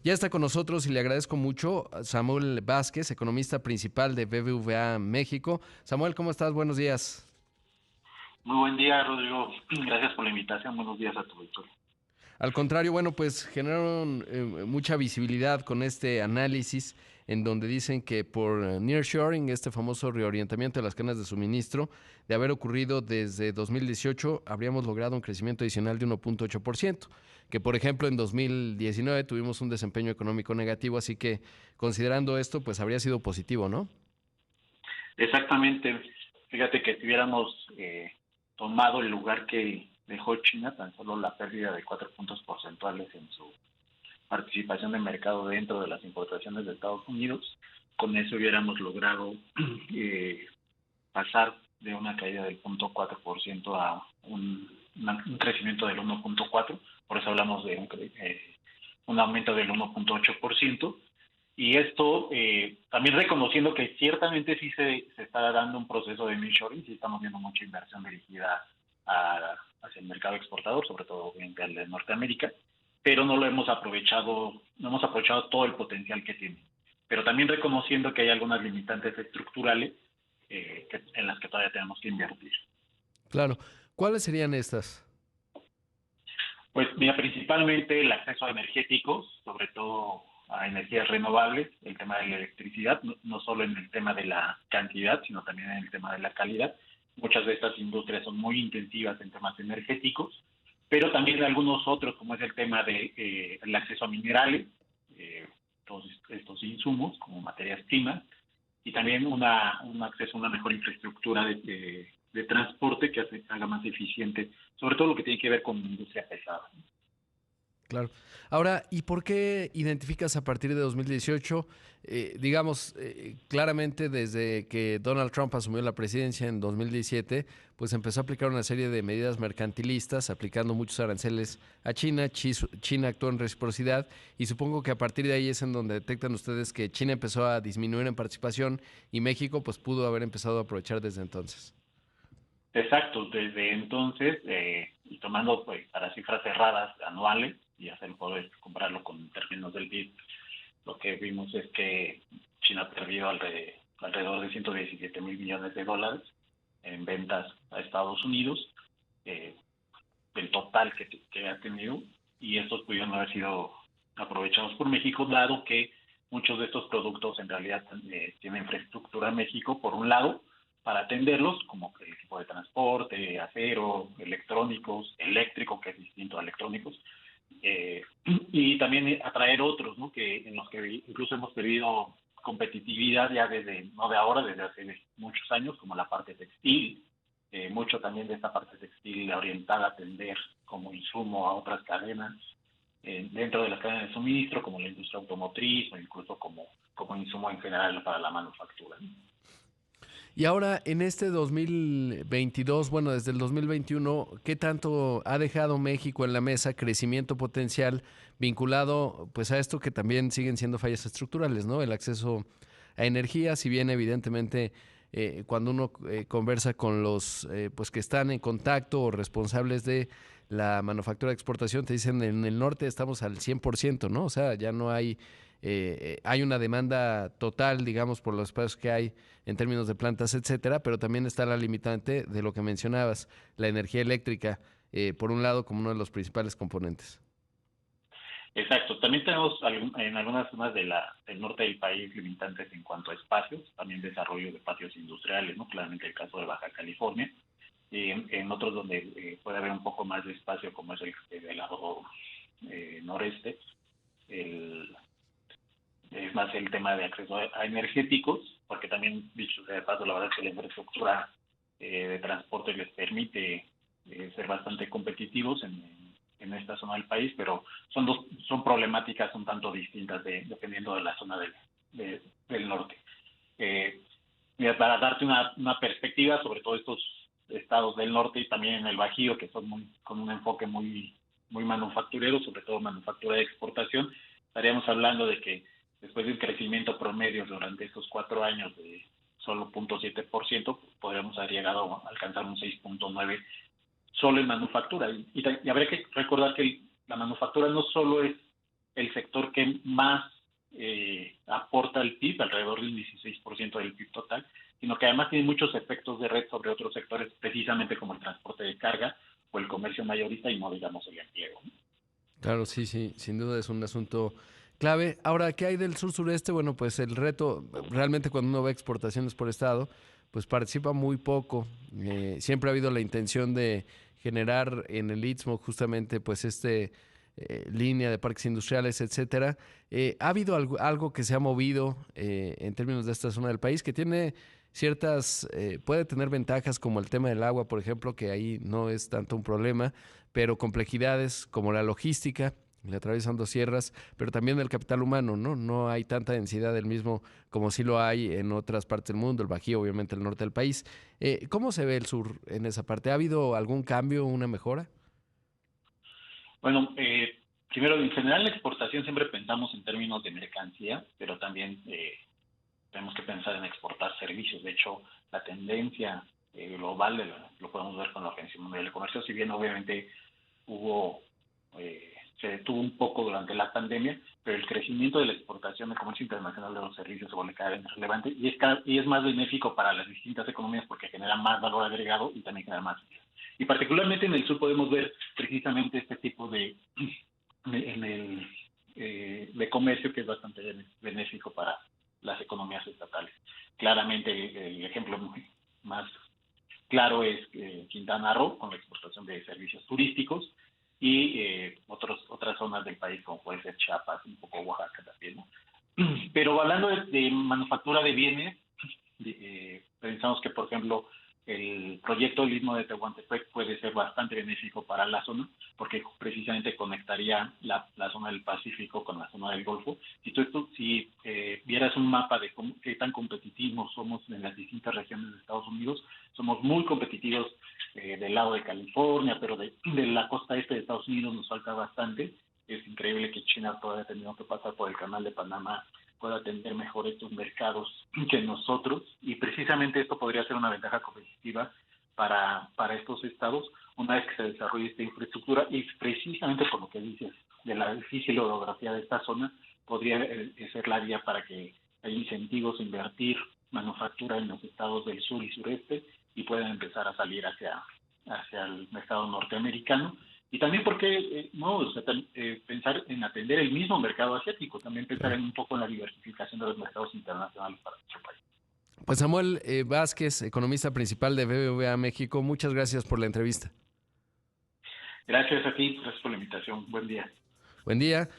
Ya está con nosotros y le agradezco mucho Samuel Vázquez, economista principal de BBVA México. Samuel, ¿cómo estás? Buenos días. Muy buen día, Rodrigo. Gracias por la invitación. Buenos días a tu auditorio. Al contrario, bueno, pues generaron mucha visibilidad con este análisis en donde dicen que por nearshoring, este famoso reorientamiento de las cadenas de suministro, de haber ocurrido desde 2018, habríamos logrado un crecimiento adicional de 1.8%, que por ejemplo en 2019 tuvimos un desempeño económico negativo, así que considerando esto, pues habría sido positivo, ¿no? Exactamente. Fíjate que si hubiéramos tomado el lugar que dejó China, tan solo la pérdida de 4 puntos porcentuales en su participación de mercado dentro de las importaciones de Estados Unidos, con eso hubiéramos logrado eh, pasar de una caída del 0.4% a un crecimiento del 1.4%. Por eso hablamos de un aumento del 1.8%. Y esto también reconociendo que ciertamente sí se está dando un proceso de nearshoring, sí estamos viendo mucha inversión dirigida hacia el mercado exportador, sobre todo obviamente al de Norteamérica, pero no hemos aprovechado todo el potencial que tiene. Pero también reconociendo que hay algunas limitantes estructurales en las que todavía tenemos que invertir. Claro. ¿Cuáles serían estas? Pues mira, principalmente el acceso a energéticos, sobre todo a energías renovables, el tema de la electricidad, no solo en el tema de la cantidad, sino también en el tema de la calidad. Muchas de estas industrias son muy intensivas en temas energéticos, pero también algunos otros, como es el tema de el acceso a minerales, todos estos insumos como materias primas, y también un acceso a una mejor infraestructura de transporte que haga más eficiente, sobre todo lo que tiene que ver con industria pesada. Claro. Ahora, ¿y por qué identificas a partir de 2018, digamos, claramente desde que Donald Trump asumió la presidencia en 2017, pues empezó a aplicar una serie de medidas mercantilistas, aplicando muchos aranceles a China, China actuó en reciprocidad y supongo que a partir de ahí es en donde detectan ustedes que China empezó a disminuir en participación y México pues pudo haber empezado a aprovechar desde entonces. Exacto, desde entonces, y tomando pues para cifras cerradas anuales, y hacer poder compararlo con términos del PIB, lo que vimos es que China ha perdido alrededor de 117 mil millones de dólares en ventas a Estados Unidos, eh, del total que ha tenido, y estos pudieron haber sido aprovechados por México, dado que muchos de estos productos en realidad tienen infraestructura en México, por un lado, para atenderlos, como el equipo de transporte, acero, electrónicos, eléctrico, que es distinto a electrónicos, eh, y también atraer otros, ¿no? En los que incluso hemos perdido competitividad ya desde, no de ahora, desde hace muchos años, como la parte textil, mucho también de esta parte textil orientada a atender como insumo a otras cadenas, dentro de las cadenas de suministro, como la industria automotriz o incluso como insumo en general para la manufactura, ¿no? Y ahora, en este 2022, bueno, desde el 2021, ¿qué tanto ha dejado México en la mesa crecimiento potencial vinculado pues a esto que también siguen siendo fallas estructurales, ¿no? El acceso a energía, si bien evidentemente cuando uno conversa con los pues que están en contacto o responsables de la manufactura de exportación, te dicen en el norte estamos al 100%, ¿no? O sea, ya no hay, hay una demanda total, digamos, por los espacios que hay en términos de plantas, etcétera, pero también está la limitante de lo que mencionabas, la energía eléctrica, por un lado, como uno de los principales componentes. Exacto. También tenemos en algunas zonas del norte del país limitantes en cuanto a espacios, también desarrollo de patios industriales, ¿no? Claramente el caso de Baja California. Y en otros donde puede haber un poco más de espacio, como es el lado noreste, el, es más el tema de acceso a energéticos, porque también, dicho sea de paso, la verdad es que la infraestructura de transporte les permite ser bastante competitivos en esta zona del país, pero son problemáticas un tanto distintas dependiendo de la zona del norte. Eh, Mira, para darte una perspectiva sobre todo estos estados del norte y también en el Bajío, que son con un enfoque muy manufacturero, sobre todo manufactura de exportación, estaríamos hablando de que después de un crecimiento promedio durante estos 4 años de solo 0.7%, podríamos haber llegado a alcanzar un 6.9% solo en manufactura. Y habría que recordar que la manufactura no solo es el sector que más aporta al PIB, alrededor del 16% del PIB total, sino que además tiene muchos efectos de red sobre otros sectores, precisamente como el transporte de carga o el comercio mayorista y no digamos el empleo. Claro, sí, sí, sin duda es un asunto clave. Ahora, ¿qué hay del sur-sureste? Bueno, pues el reto, realmente cuando uno ve exportaciones por estado, pues participa muy poco. Siempre ha habido la intención de generar en el Istmo justamente pues línea de parques industriales, etcétera. ¿Ha habido algo que se ha movido en términos de esta zona del país que tiene puede tener ventajas como el tema del agua, por ejemplo, que ahí no es tanto un problema, pero complejidades como la logística, le atravesando sierras, pero también el capital humano, ¿no? No hay tanta densidad del mismo como sí lo hay en otras partes del mundo, el Bajío, obviamente el norte del país. ¿Cómo se ve el sur en esa parte? ¿Ha habido algún cambio, una mejora? Bueno, primero, en general la exportación siempre pensamos en términos de mercancía, pero también tenemos que pensar en exportar servicios. De hecho, la tendencia global lo podemos ver con la Organización Mundial de Comercio, si bien obviamente hubo, se detuvo un poco durante la pandemia, pero el crecimiento de la exportación del comercio internacional de los servicios se vuelve cada vez más relevante y es más benéfico para las distintas economías porque genera más valor agregado y también genera más. Y particularmente en el sur podemos ver precisamente este tipo de comercio que es bastante benéfico para las economías estatales. Claramente el ejemplo más claro es Quintana Roo con la exportación de servicios turísticos y otras zonas del país como puede ser Chiapas, un poco Oaxaca también, ¿no? Pero hablando de manufactura de bienes, pensamos que, por ejemplo, el proyecto del Istmo de Tehuantepec puede ser bastante benéfico para la zona, porque precisamente conectaría la zona del Pacífico con la zona del Golfo. Si vieras un mapa de qué tan competitivos somos en las distintas regiones de Estados Unidos, somos muy competitivos del lado de California, pero de la costa este de Estados Unidos nos falta bastante. Es increíble que China todavía ha tenido que pasar por el canal de Panamá, pueda atender mejor estos mercados que nosotros, y precisamente esto podría ser una ventaja competitiva para estos estados una vez que se desarrolle esta infraestructura, y precisamente por lo que dices de la difícil orografía de esta zona, podría ser la vía para que haya incentivos a invertir manufactura en los estados del sur y sureste y puedan empezar a salir hacia el mercado norteamericano. Y también porque no, o sea, pensar en atender el mismo mercado asiático, también pensar Claro. en un poco en la diversificación de los mercados internacionales para nuestro país. Pues Samuel Vázquez, economista principal de BBVA México, muchas gracias por la entrevista. Gracias a ti, gracias por la invitación. Buen día. Buen día.